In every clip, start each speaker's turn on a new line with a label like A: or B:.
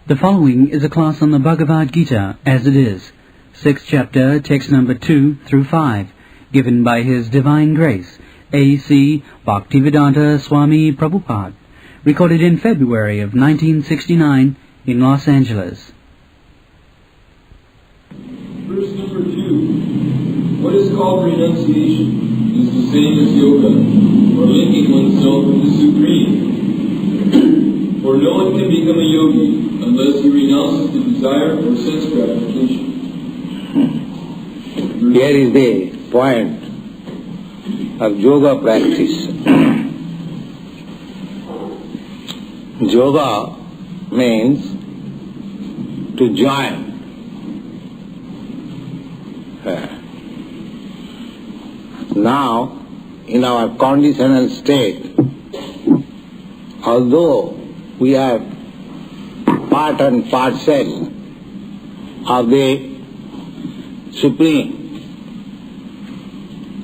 A: The following is a class on the Bhagavad Gita as it is, 6th chapter, text number 2 through 5, given by His Divine Grace, A.C. Bhaktivedanta Swami Prabhupada, recorded in February of 1969 in Los Angeles.
B: Verse number 2. What is called renunciation is the same as yoga, or linking oneself with the Supreme. For no one can become a yogi unless he renounces the desire for sense gratification.
C: Here is the point of yoga practice. Yoga means to join. Now, in our conditional state, although we are part and parcel of the Supreme,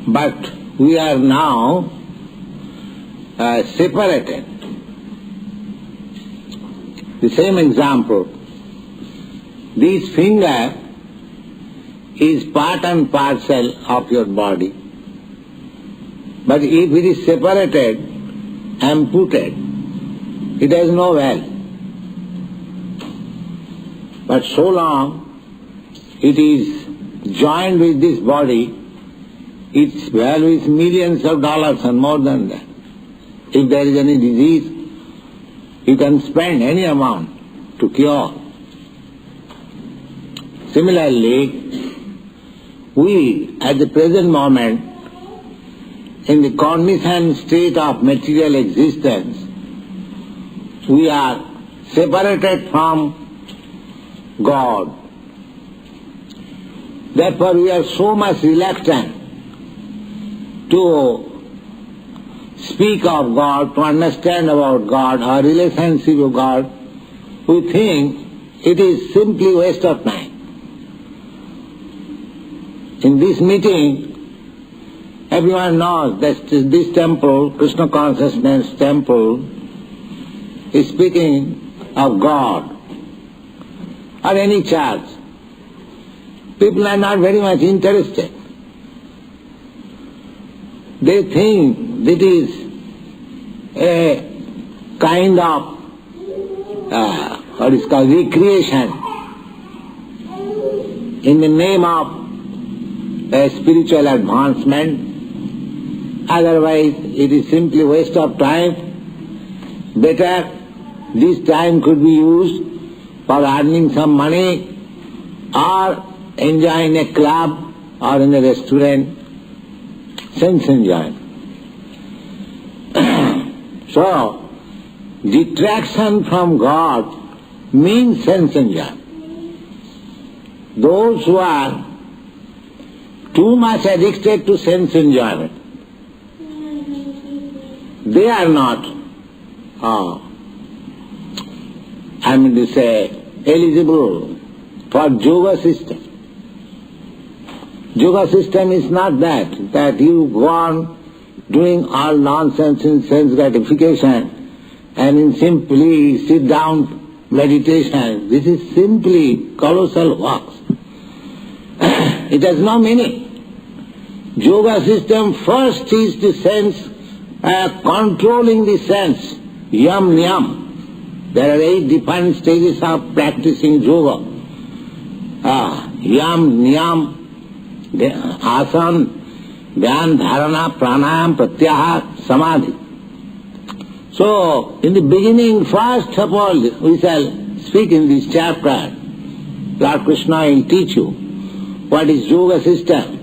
C: but we are now separated. The same example, this finger is part and parcel of your body, but if it is separated, amputated, it has no value. But so long it is joined with this body, its value is millions of dollars and more than that. If there is any disease, you can spend any amount to cure. Similarly, we at the present moment, in the conditioned state of material existence, we are separated from God. Therefore we are so much reluctant to speak of God, to understand about God, our relationship with God. We think it is simply waste of time. In this meeting, everyone knows that this temple, Krishna Consciousness Temple, is speaking of God or any church. People are not very much interested. They think that is a kind of what is called recreation in the name of a spiritual advancement. Otherwise it is simply waste of time. Better this time could be used for earning some money or enjoying a club or in a restaurant, sense enjoyment. So, detraction from God means sense enjoyment. Those who are too much addicted to sense enjoyment, they are not eligible for yoga system. Yoga system is not that you go on doing all nonsense in sense gratification and in simply sit down meditation. This is simply colossal works. It has no meaning. Yoga system first is the sense, controlling the sense, yam niyam. There are 8 different stages of practicing yoga. Yam, niyam, asan, dhyan, dharana, pranayam, pratyahara, samadhi. So, in the beginning, first of all, we shall speak in this chapter. Lord Krishna will teach you what is yoga system.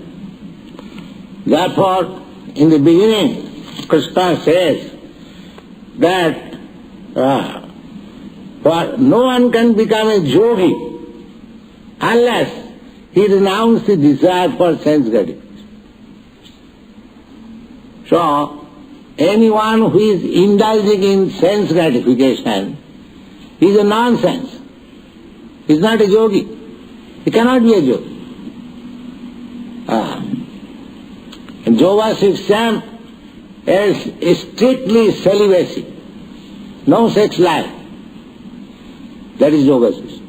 C: Therefore, in the beginning, Krishna says that for no one can become a yogi unless he renounces the desire for sense gratification. So, anyone who is indulging in sense gratification is a nonsense. He is not a yogi. He cannot be a yogi. And yoga system is strictly celibacy, no sex life. That is yoga system.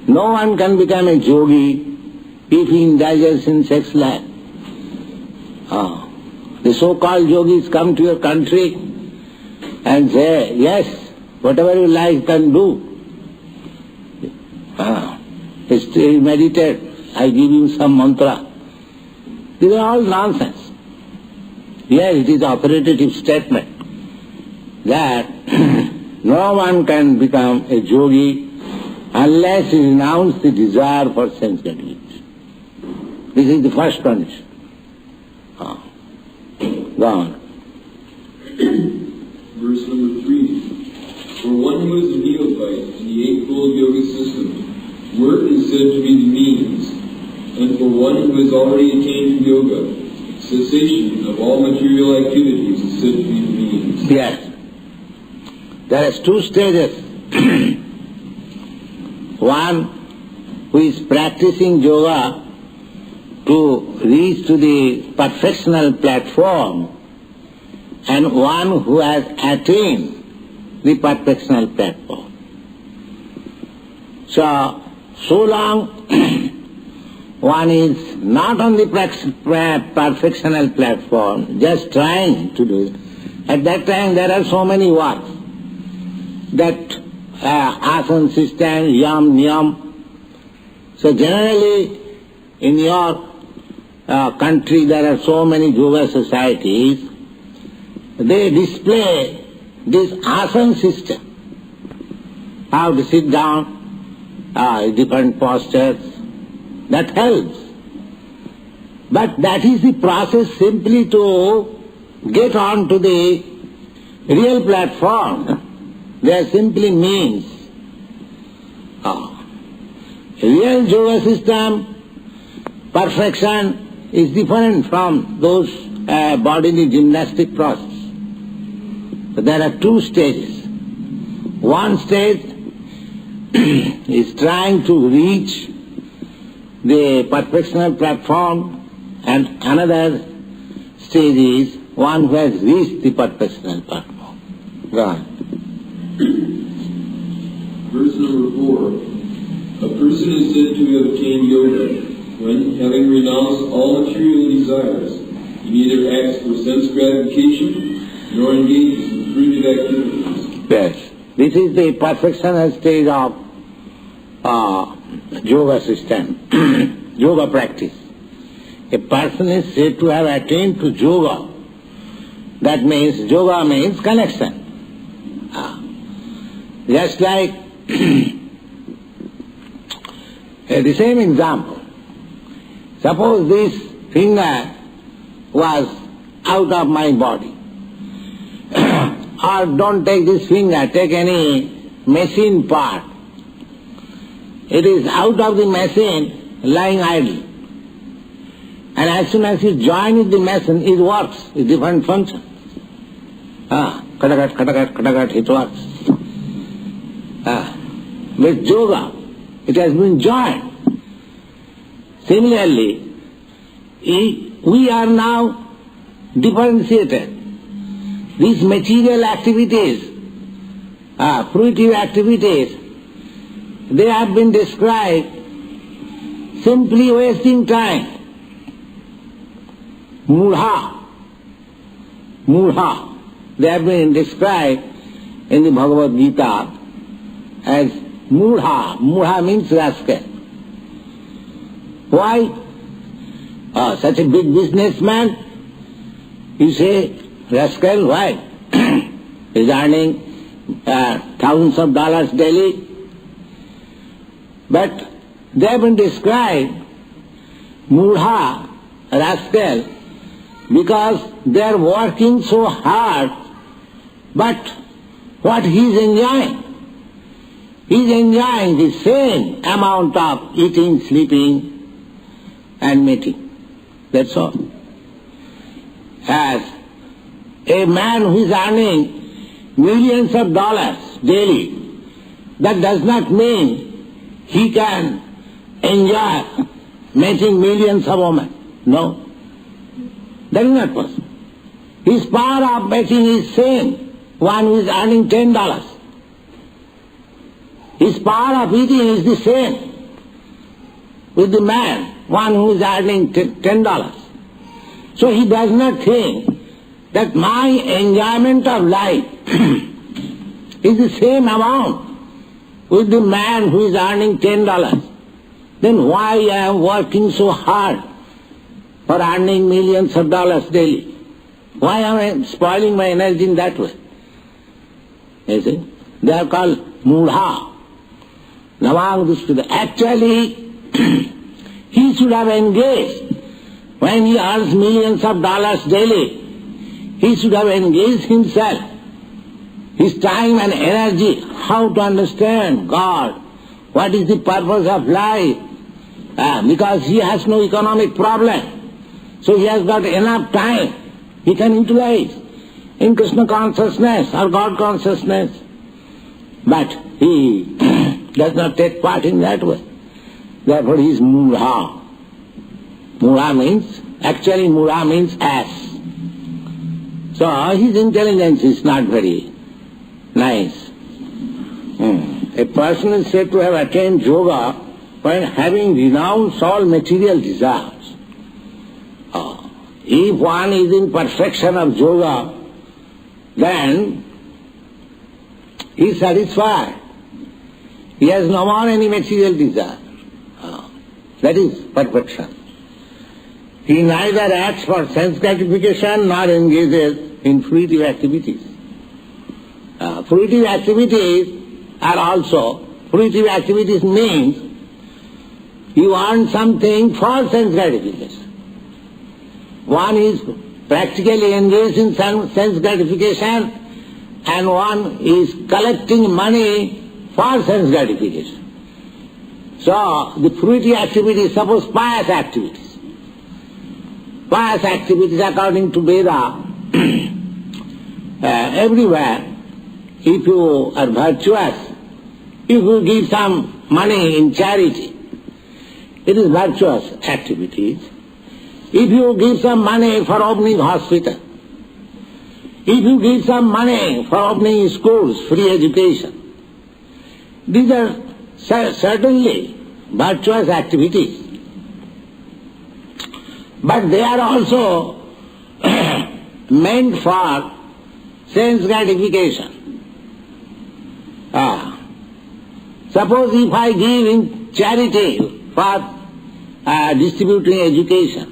C: No one can become a yogi if he indulges in sex life. The so-called yogis come to your country and say, yes, whatever you like you can do. Meditate, I give you some mantra. These are all nonsense. Here it is authoritative statement that no one can become a yogi unless he renounces the desire for sense gratification. This is the first condition. Go on.
B: Verse number 3. For one who is a neophyte in the Eightfold Yoga system, work is said to be the means, and for one who has already attained to yoga, cessation of all material activities is said to be the means.
C: Yes. There are two stages. One who is practicing yoga to reach to the perfectional platform, and one who has attained the perfectional platform. So long one is not on the perfectional platform, just trying to do it. At that time there are so many works. That asana system, yam, niyam. So generally in your country there are so many yoga societies. They display this asana system, how to sit down, different postures. That helps. But that is the process simply to get on to the real platform. They are simply means. Real yoga system, perfection is different from those bodily gymnastic process. So there are two stages. One stage is trying to reach the perfectional platform, and another stage is one who has reached the perfectional platform. Go on.
B: Verse number 4. A person is said to have attained yoga when, having renounced all material desires, he neither acts for sense gratification nor engages in fruitive activities.
C: Yes. This is the perfectional stage of yoga system, yoga practice. A person is said to have attained to yoga. That means, yoga means connection. Just like the same example. Suppose this finger was out of my body. Or don't take this finger, take any machine part. It is out of the machine, lying idle. And as soon as you join with the machine, it works, with different functions. Katakat, katakat, katakat, it works. With yoga, it has been joined. Similarly, we are now differentiated. These material activities, fruitive activities, they have been described simply wasting time. Mudha. They have been described in the Bhagavad Gita as mudha. Mudha means rascal. Why? Such a big businessman, you say, rascal, why? He's earning thousands of dollars daily. But they have been described, mudha, rascal, because they are working so hard, but what he is enjoying? He is enjoying the same amount of eating, sleeping, and mating. That's all. As a man who is earning millions of dollars daily, that does not mean he can enjoy mating millions of women. No. That is not possible. His power of mating is same, one who is earning $10. his power of eating is the same with the man, one who is earning $10. So he does not think that my enjoyment of life is the same amount with the man who is earning $10. Then why I am working so hard for earning millions of dollars daily? Why am I spoiling my energy in that way? You see? They are called mudha. Actually, he should have engaged, when he earns millions of dollars daily, he should have engaged himself, his time and energy, how to understand God, what is the purpose of life, because he has no economic problem. So he has got enough time he can utilize in Krishna consciousness or God consciousness. But he does not take part in that way. Therefore he is mudha. Mudha means ass. So his intelligence is not very nice. A person is said to have attained yoga when having renounced all material desires. If one is in perfection of yoga, then he is satisfied. He has no more any material desire. That is perfection. He neither acts for sense gratification nor engages in fruitive activities. Fruitive activities means you want something for sense gratification. One is practically engaged in sense gratification and one is collecting money for sense gratification. So the fruitive activities, suppose pious activities. Pious activities according to Veda, everywhere, if you are virtuous, if you give some money in charity, it is virtuous activities. If you give some money for opening hospital, if you give some money for opening schools, free education, these are certainly virtuous activities. But they are also meant for sense gratification. Suppose if I give in charity for distributing education,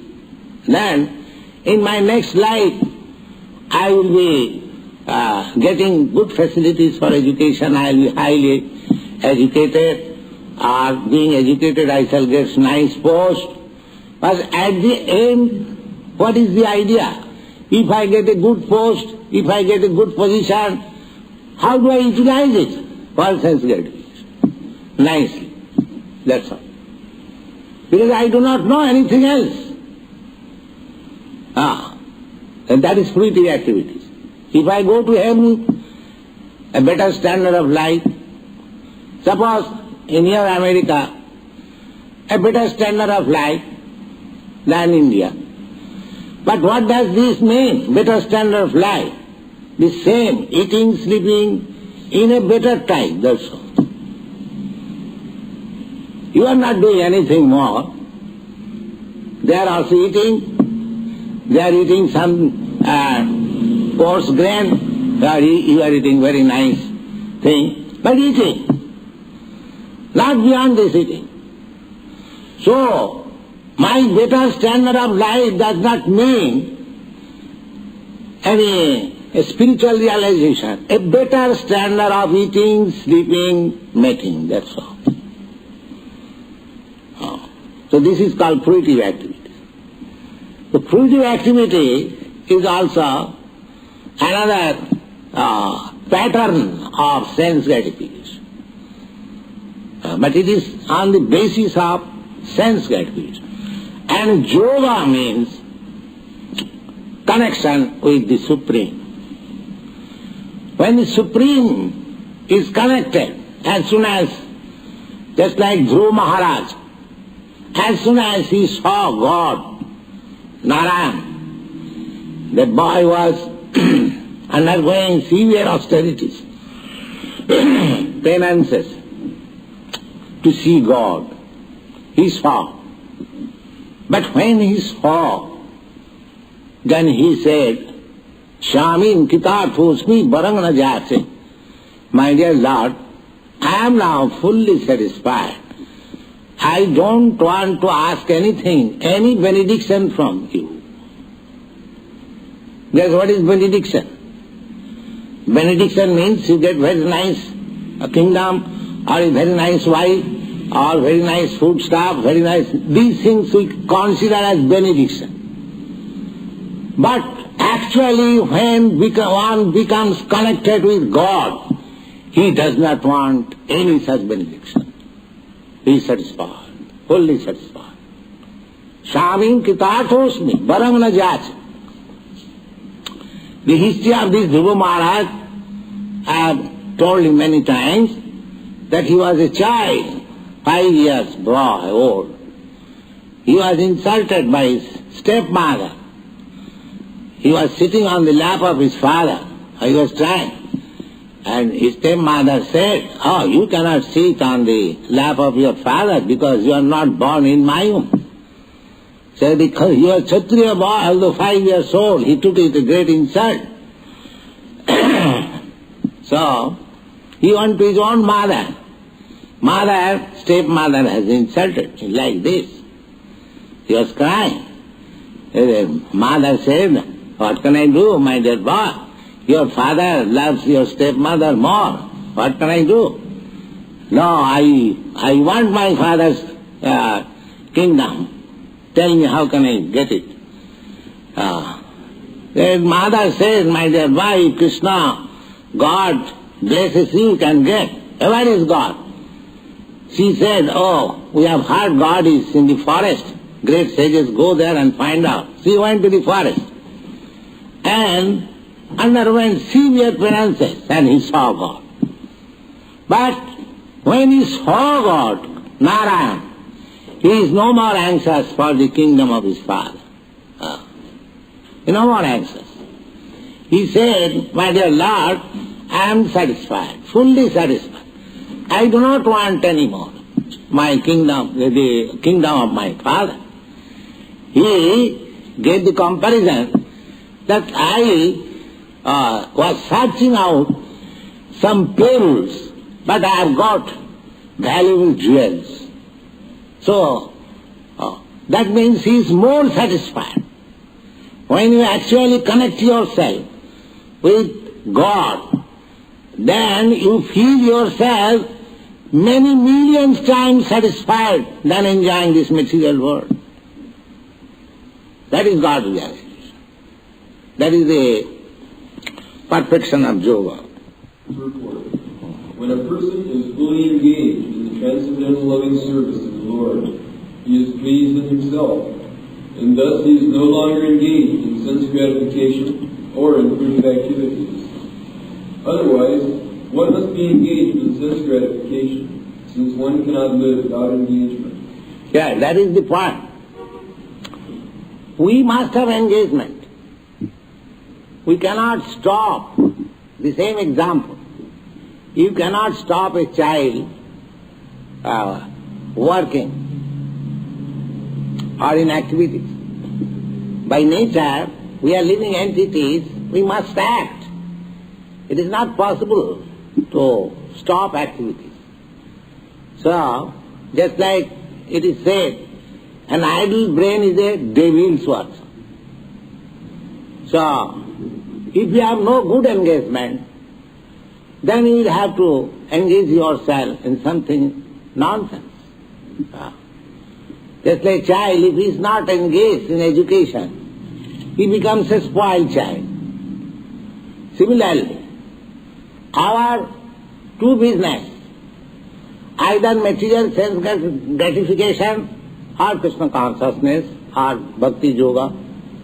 C: then in my next life I will be getting good facilities for education, I will be highly educated, or being educated I shall get nice post. But at the end, what is the idea? If I get a good post, if I get a good position, how do I utilize it? For sense gratification. Nicely. That's all. Because I do not know anything else. And that is fruitive activities. If I go to heaven, a better standard of life, suppose in your America, a better standard of life than India. But what does this mean, better standard of life? The same, eating, sleeping, in a better time, that's all. You are not doing anything more. They are also eating. They are eating some coarse grain. You are eating very nice thing. But eating. Not beyond this eating. So, my better standard of life does not mean any spiritual realization. A better standard of eating, sleeping, mating, that's all. So this is called fruitive activity. The fruitive activity is also another pattern of sense gratification. But it is on the basis of sense gratification. And yoga means connection with the Supreme. When the Supreme is connected, as soon as, just like Dhruva Maharaj, as soon as he saw God, Narayan, that boy was undergoing severe austerities, penances. to see God. He saw. But when he saw, then he said, Shamin kitarthosmi barang na jase. My dear Lord, I am now fully satisfied. I don't want to ask anything, any benediction from you. Guess what is benediction? Benediction means you get very nice kingdom, or a very nice wife, or very nice food stuff, very nice. These things we consider as benediction. But actually when one becomes connected with God, he does not want any such benediction. He is satisfied, fully satisfied. Shamim kitatosmi, barang na jach. The history of this Dhruva Maharaj, I have told him many times, that he was a child, 5 years boy old. He was insulted by his stepmother. He was sitting on the lap of his father. He was trying. And his stepmother said, oh, you cannot sit on the lap of your father because you are not born in my womb. So because he was Kshatriya boy, although 5 years old, he took it a great insult. So, he went to his own mother. Mother, stepmother has insulted him like this. He was crying. The mother said, what can I do, my dear boy? Your father loves your stepmother more. What can I do? No, I want my father's kingdom. Tell me how can I get it? The mother says, my dear boy, Krishna, God blesses you can get. Where is God? She said, oh, we have heard God is in the forest. Great sages go there and find out. She went to the forest and underwent severe penances and he saw God. But when he saw God, Narayan, he is no more anxious for the kingdom of his father. He is no more anxious. He said, my dear Lord, I am satisfied, fully satisfied. I do not want any more my kingdom, the kingdom of my father. He gave the comparison that I was searching out some pearls, but I have got valuable jewels. So, that means he is more satisfied. When you actually connect yourself with God, then you feel yourself many millions times satisfied than enjoying this material world. That is God's realization. That is the perfection of yoga.
B: When a person is fully engaged in the transcendental loving service of the Lord, he is pleased with himself, and thus he is no longer engaged in sense gratification or in primitive activities. Otherwise, one must be engaged in sense gratification, since one cannot live without engagement.
C: Yeah, that is the point. We must have engagement. We cannot stop. The same example. You cannot stop a child working or in activities. By nature, we are living entities, we must act. It is not possible to stop activities. So, just like it is said, an idle brain is a devil's work. So, if you have no good engagement, then you will have to engage yourself in something nonsense. Just like a child, if he is not engaged in education, he becomes a spoiled child. Similarly, our true business, either material sense gratification or Krishna consciousness or bhakti yoga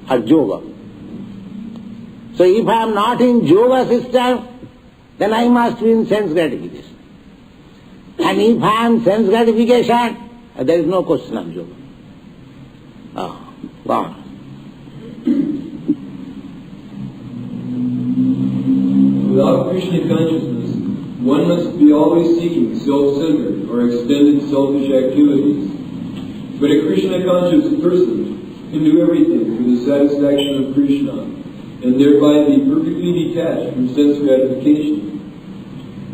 C: or yoga. So if I am not in yoga system, then I must be in sense gratification. And if I am sense gratification, there is no question of yoga. Go on.
B: Without Krishna consciousness, One must be always seeking self-centered or extended selfish activities. But a Krishna-conscious person can do everything for the satisfaction of Krishna, and thereby be perfectly detached from sense gratification.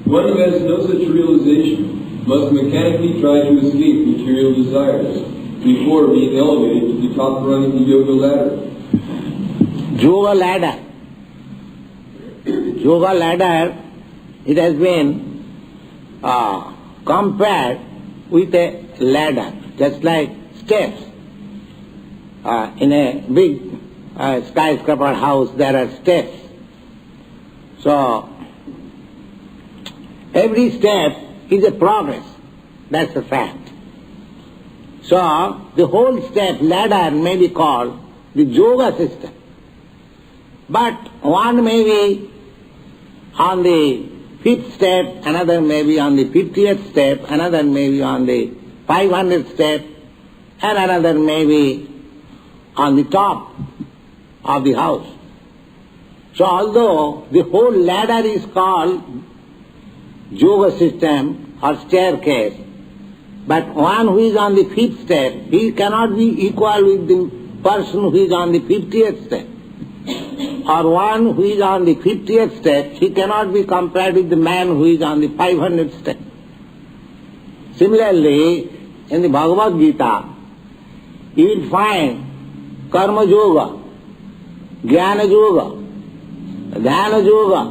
B: One who has no such realization must mechanically try to escape material desires before being elevated to the top rung of the yoga ladder.
C: Yoga ladder. Yoga ladder, it has been compared with a ladder, just like steps. In a big skyscraper house there are steps. So, every step is a progress. That's a fact. So, the whole step ladder may be called the yoga system. But one may be on the 5th step, another may be on the 50th step, another may be on the 500th step, and another may be on the top of the house. So although the whole ladder is called yoga system or staircase, but one who is on the 5th step, he cannot be equal with the person who is on the 50th step. Or one who is on the 50th step, he cannot be compared with the man who is on the 500th step. Similarly, in the Bhagavad Gita, you will find karma yoga, jnana yoga, dhyana yoga,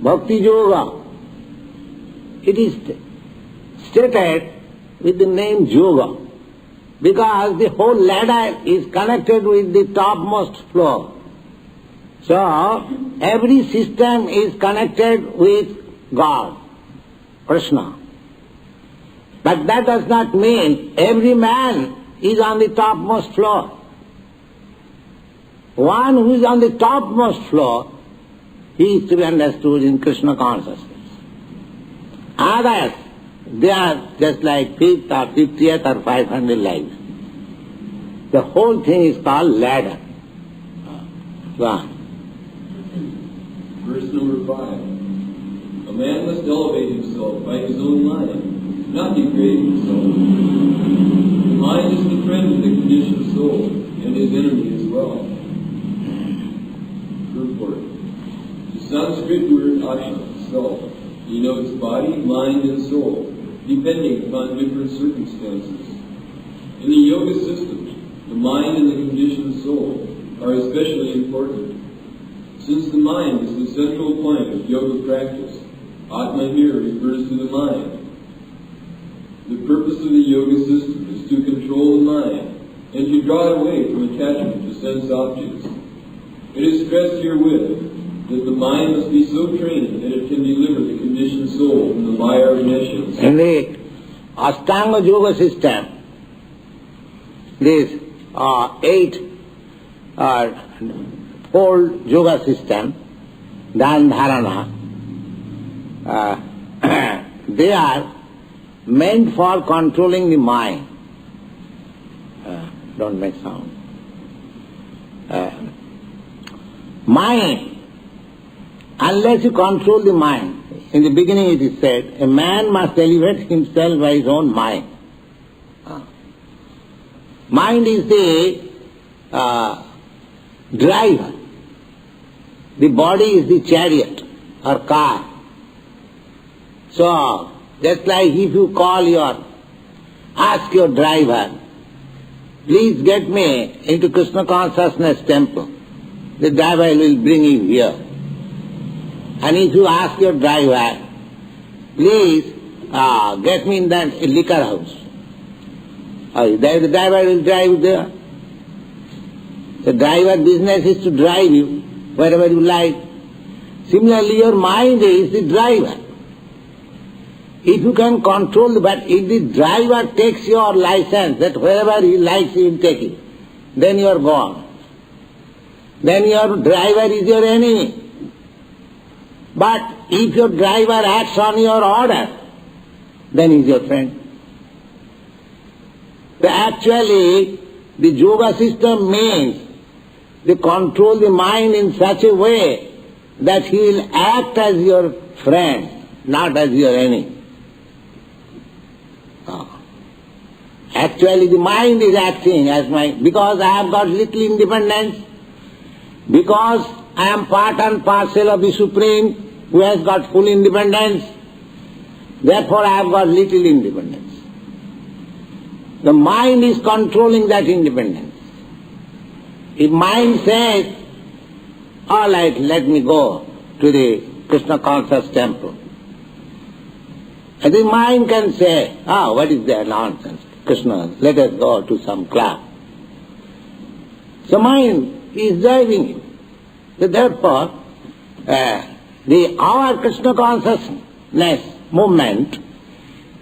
C: bhakti yoga. It is stated with the name yoga because the whole ladder is connected with the topmost floor. So, every system is connected with God, Krishna. But that does not mean every man is on the topmost floor. One who is on the topmost floor, he is to be understood in Krishna consciousness. Others, they are just like 5th or 50th or 500 lives. The whole thing is called ladder. Go on.
B: Verse number 5. A man must elevate himself by his own mind, not degrade himself. The mind is the friend of the conditioned soul, and his enemy as well. Purport. The Sanskrit word asha, self, denotes body, mind, and soul, depending upon different circumstances. In the yoga system, the mind and the conditioned soul are especially important. Since the mind is the central point of yoga practice, Atma here refers to the mind. The purpose of the yoga system is to control the mind and to draw it away from attachment to sense objects. It is stressed herewith that the mind must be so trained that it can deliver the conditioned soul from the mire of nescience.
C: In the Ashtanga yoga system, this 8-fold yoga system, Dhan Dharana, they are meant for controlling the mind. Don't make sound. Mind, unless you control the mind, in the beginning it is said, a man must elevate himself by his own mind. Mind is the driver. The body is the chariot or car. So, just like if you ask your driver, please get me into Krishna consciousness temple, the driver will bring you here. And if you ask your driver, please get me in that liquor house, the driver will drive you there. The driver business is to drive you wherever you like. Similarly, your mind is the driver. If you can control, but if the driver takes your license, that wherever he likes he will take it, then you are gone. Then your driver is your enemy. But if your driver acts on your order, then he is your friend. So actually, the yoga system means to control the mind in such a way that he will act as your friend, not as your enemy. Actually the mind is acting as because I have got little independence, because I am part and parcel of the Supreme who has got full independence, therefore I have got little independence. The mind is controlling that independence. If mind says, all right, let me go to the Krishna conscious temple, and the mind can say, what is that nonsense? Krishna, let us go to some club. So mind is driving him. So therefore, our Krishna consciousness movement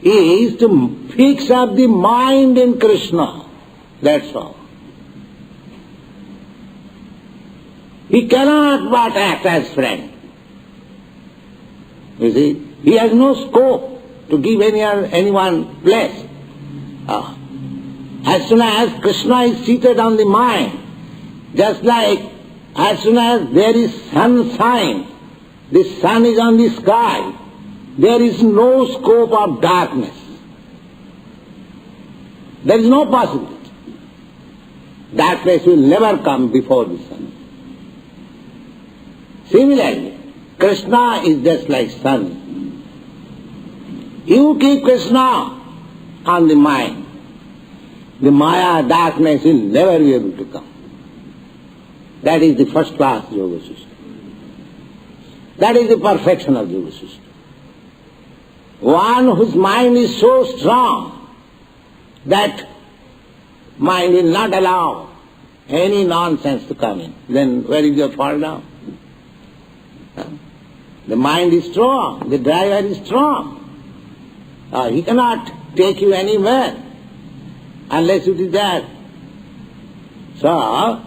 C: is to fix up the mind in Krishna. That's all. He cannot but act as friend. You see, he has no scope to give anyone place. As soon as Krishna is seated on the mind, just like as soon as there is sunshine, the sun is on the sky, there is no scope of darkness. There is no possibility. Darkness will never come before the sun. Similarly, Krishna is just like sun. You keep Krishna on the mind, the Maya darkness will never be able to come. That is the first class yoga system. That is the perfection of yoga system. One whose mind is so strong that mind will not allow any nonsense to come in. Then where is your fall down? The mind is strong, the driver is strong. He cannot take you anywhere unless it is there. So,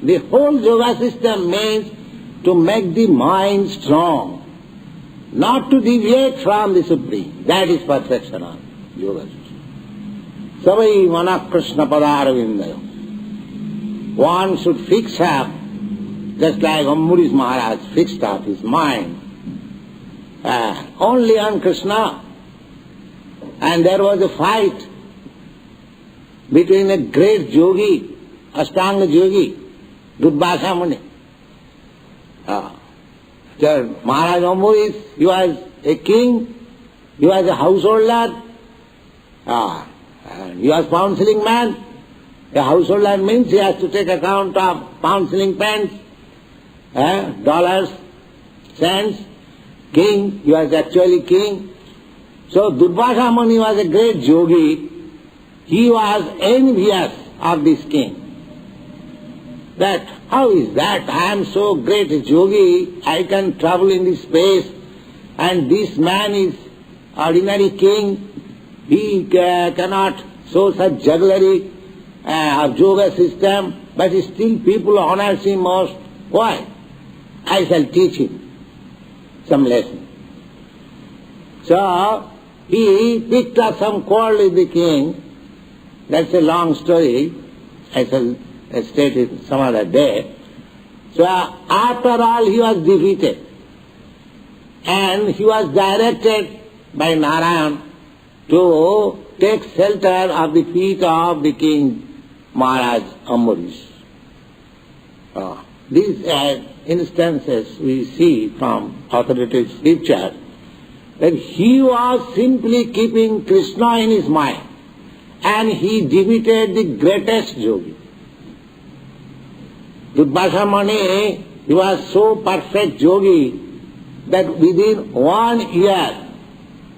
C: the whole yoga system means to make the mind strong, not to deviate from the Supreme. That is perfection of yoga system. Savai mana Krishna padaravindayo. One should fix up, just like Ambarish Maharaj fixed up his mind only on Krishna. And there was a fight between a great yogi, Ashtanga yogi, Durvasa Muni. Maharaj Ambarish, he was a king, he was a householder, he was pound shilling man. A householder means he has to take account of pound shilling pence, dollars, cents. King, he was actually king. So Durvasa Muni was a great yogi. He was envious of this king. That, how is that? I am so great a yogi, I can travel in this space, and this man is ordinary king. He cannot show such jugglery of yoga system, but still people honor him most. Why? I shall teach him some lesson. So, he picked up some quarrel with the king. That's a long story. I shall state it some other day. So, after all, he was defeated. And he was directed by Narayan to take shelter of the feet of the king Maharaj Ambarish. These instances we see from authoritative scripture that he was simply keeping Krishna in his mind, and he defeated the greatest yogi. Durvasa Muni, he was so perfect yogi that within 1 year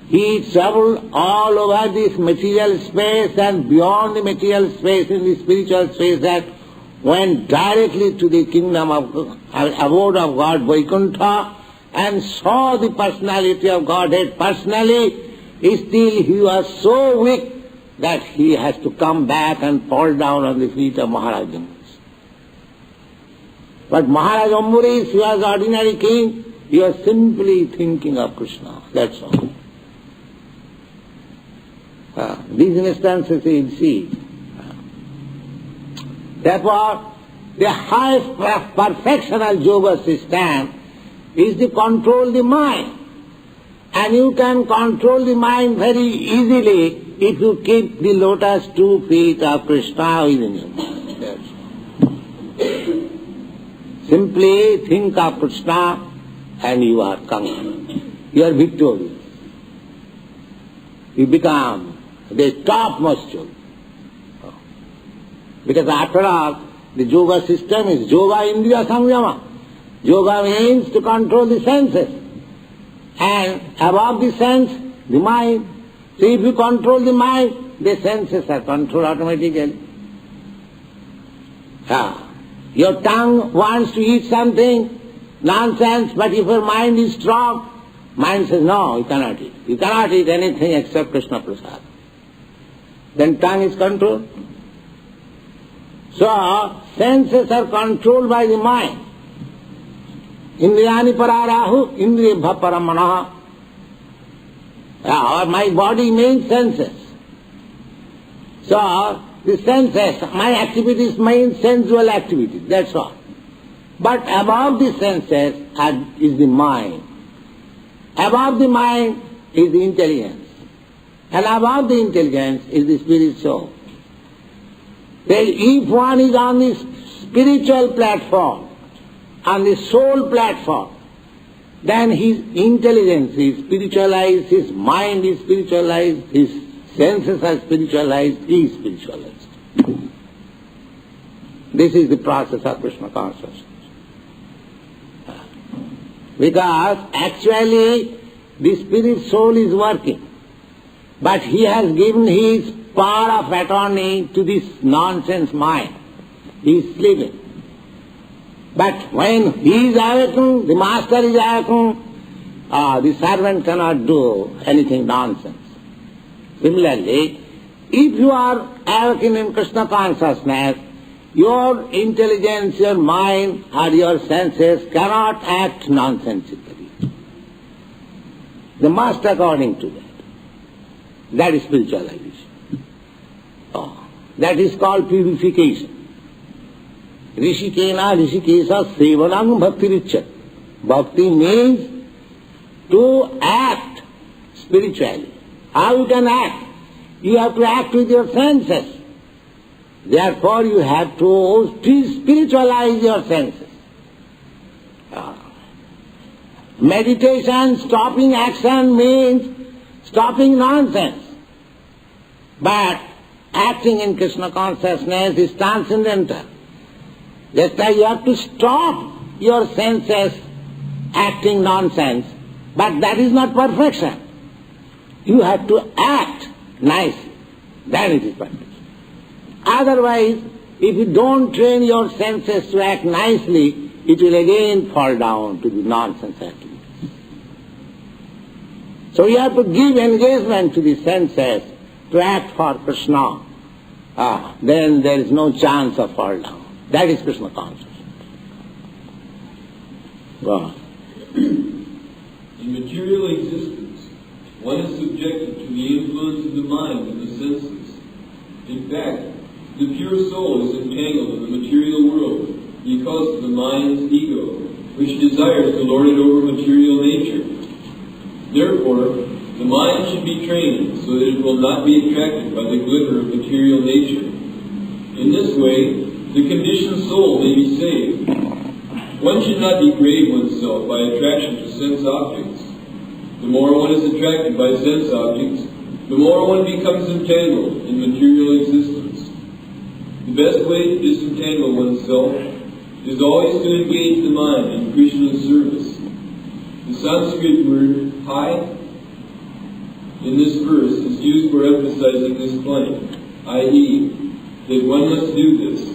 C: he traveled all over this material space and beyond the material space in the spiritual space, that went directly to the kingdom of abode of God, Vaikuntha, and saw the personality of Godhead personally. Still he was so weak that he has to come back and fall down on the feet of Maharaj Ambarish. But Maharaj Ambarish, he was ordinary king, he was simply thinking of Krishna, that's all. These instances you will see. Therefore, the highest perfection of yoga system is to control the mind. And you can control the mind very easily if you keep the lotus 2 feet of Krishna within you. That's all. Simply think of Krishna and you are conquered. You are victorious. You become the topmost yogi. Because after all, the yoga system is yoga indriya samyama. Yoga means to control the senses. And above the sense, the mind. So if you control the mind, the senses are controlled automatically. Your tongue wants to eat something, nonsense, but if your mind is strong, mind says, no, you cannot eat. You cannot eat anything except Krishna Prasad. Then tongue is controlled. So, senses are controlled by the mind. Indriyani pararahu, indriyabha paramanaha. My body means senses. So, the senses, my activities mean sensual activities, that's all. But above the senses is the mind. Above the mind is the intelligence. And above the intelligence is the spirit soul. Then if one is on the spiritual platform, on the soul platform, then his intelligence is spiritualized, his mind is spiritualized, his senses are spiritualized, he is spiritualized. This is the process of Krishna consciousness. Because actually the spirit soul is working, but he has given his power of attorney to this nonsense mind. He is sleeping. But when he is awakened, the master is awakened, the servant cannot do anything nonsense. Similarly, if you are awakened in Krishna consciousness, your intelligence, your mind or your senses cannot act nonsensically. They must according to that. That is spiritualization. That is called purification. Rishikena rishikesa sevanam bhakti richat. Bhakti means to act spiritually. How you can act? You have to act with your senses. Therefore you have to spiritualize your senses. Meditation, stopping action means stopping nonsense. But acting in Krishna consciousness is transcendental. Just like you have to stop your senses acting nonsense, but that is not perfection. You have to act nicely, then it is perfection. Otherwise, if you don't train your senses to act nicely, it will again fall down to the nonsense activities. So you have to give engagement to the senses to act for Krishna. Then there is no chance of fall down. That is Krishna consciousness. Go on.
B: In material existence, one is subjected to the influence of the mind and the senses. In fact, the pure soul is entangled in the material world because of the mind's ego, which desires to lord it over material nature. Therefore, the mind should be trained so that it will not be attracted by the glitter of material nature. In this way, the conditioned soul may be saved. One should not degrade oneself by attraction to sense objects. The more one is attracted by sense objects, the more one becomes entangled in material existence. The best way to disentangle oneself is always to engage the mind in Krishna's service. The Sanskrit word "hai" in this verse is used for emphasizing this point, i.e., that one must do this.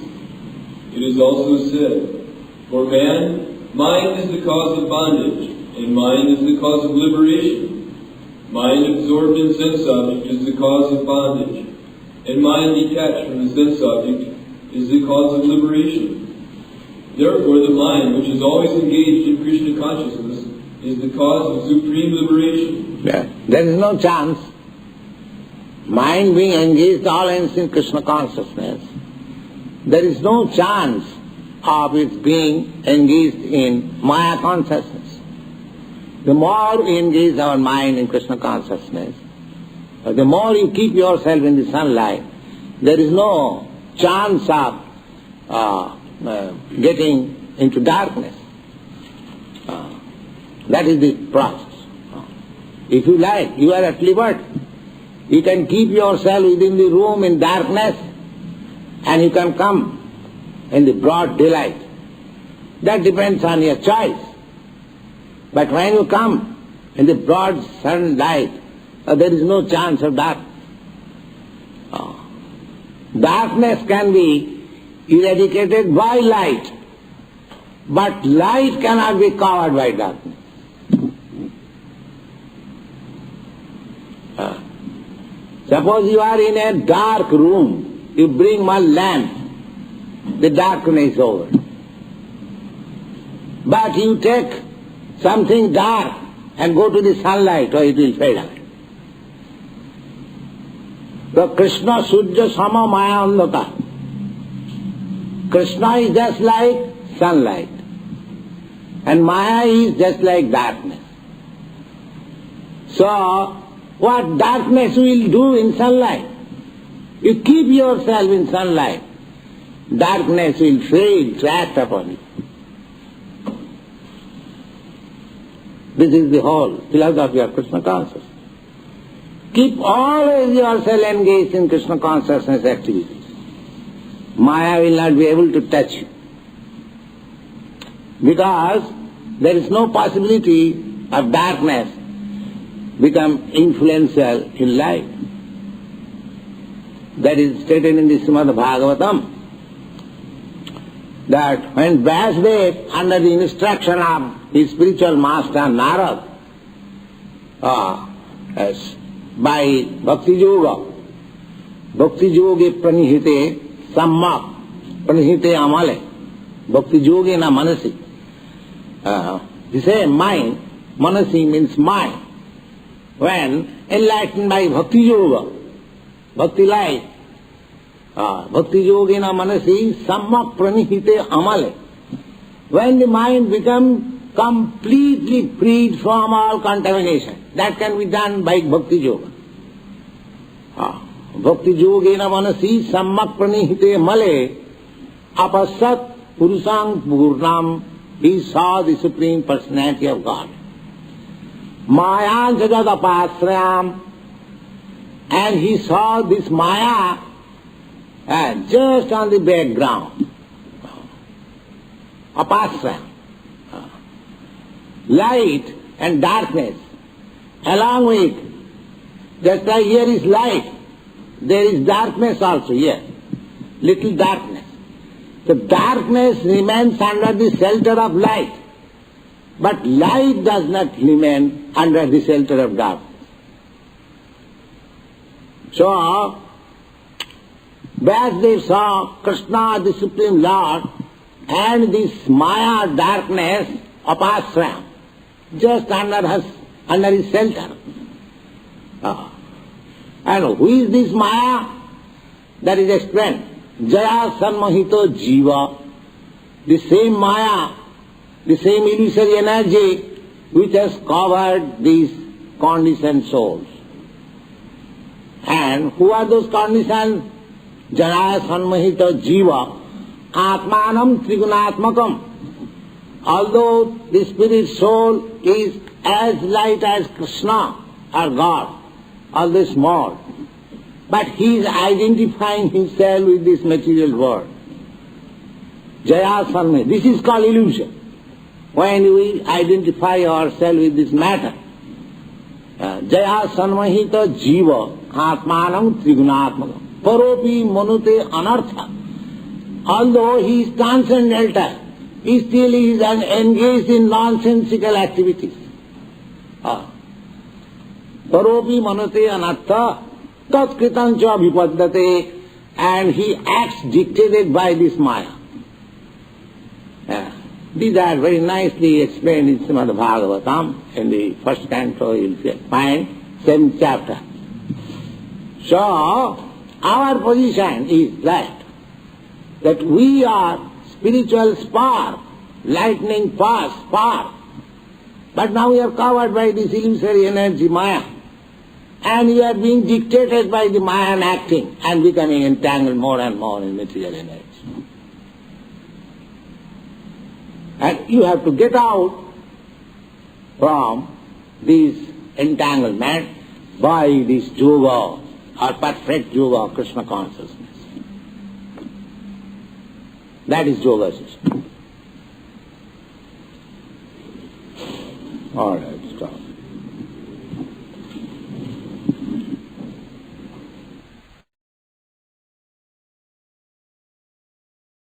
B: It is also said, for man, mind is the cause of bondage, and mind is the cause of liberation. Mind absorbed in sense object is the cause of bondage, and mind detached from the sense object is the cause of liberation. Therefore, the mind, which is always engaged in Krishna consciousness, is the cause of supreme liberation.
C: Yeah. There is no chance. Mind being engaged always in Krishna consciousness, there is no chance of its being engaged in Maya consciousness. the more we engage our mind in Krishna consciousness, the more you keep yourself in the sunlight, there is no chance of getting into darkness. That is the process. If you like, you are at liberty. You can keep yourself within the room in darkness, and you can come in the broad daylight. That depends on your choice. But when you come in the broad sunlight, there is no chance of darkness. Darkness can be eradicated by light, but light cannot be covered by darkness. Suppose you are in a dark room, you bring one lamp, the darkness is over. But you take something dark and go to the sunlight, or it will fade away. So Krishna Sujya Sama Maya Andhaka. Krishna is just like sunlight, and Maya is just like darkness. So, what darkness will do in sunlight? You keep yourself in sunlight, darkness will fade, trapped upon you. This is the whole philosophy of Krishna consciousness. Keep always yourself engaged in Krishna consciousness activities. Maya will not be able to touch you, because there is no possibility of darkness become influential in life. That is stated in the Srimad Bhagavatam, that when Vasudev, under the instruction of his spiritual master Narad, by Bhakti Yoga pranihite sammak pranihite amale Bhakti Yoga na manasi. The same mind, manasi means mind. When enlightened by Bhakti Yoga, Bhakti light, Bhakti Yoga na manasi sammak pranihite amale. When the mind becomes completely freed from all contamination, that can be done by Bhakti Yoga. Bhakti Yoga na manasi sammak pranihite male apasat purusang purnam. He saw the Supreme Personality of God. Maya jagat apasrayam, and he saw this Maya just on the background. Apasrayam. Light and darkness, along with, just like here is light, there is darkness also here, little darkness. The darkness remains under the shelter of light, but light does not remain under the shelter of darkness. So, Vasudev saw Krishna, the Supreme Lord, and this Maya darkness of Asram, just under his shelter. And who is this Maya? That is explained. Jaya Sanmahito Jiva, the same Maya, the same illusory energy which has covered these conditioned souls. And who are those conditioned? Jaya Sanmahito Jiva, Atmanam Trigunatmakam. Although the spirit soul is as light as Krishna or God, although small, but he is identifying himself with this material world. Jaya Sanmahita. This is called illusion. When we identify ourselves with this matter. Jaya Sanmahita Jiva Atmanam Trigunatmakam. Paropi Manute Anartha. Although he is transcendental, he still is engaged in nonsensical activities. Paropi Manute Anartha Tat Kritancha Vipaddate, and he acts dictated by this Maya. These are very nicely explained in Srimad Bhagavatam, in the first canto you will find, 7th chapter. So, our position is that we are spiritual spark, lightning spark, But now you are covered by this illusory energy, Maya. And you are being dictated by the Mayan acting and becoming entangled more and more in material energy. And you have to get out from this entanglement by this yoga or perfect yoga of Krishna consciousness. That is yoga system. All right, stop.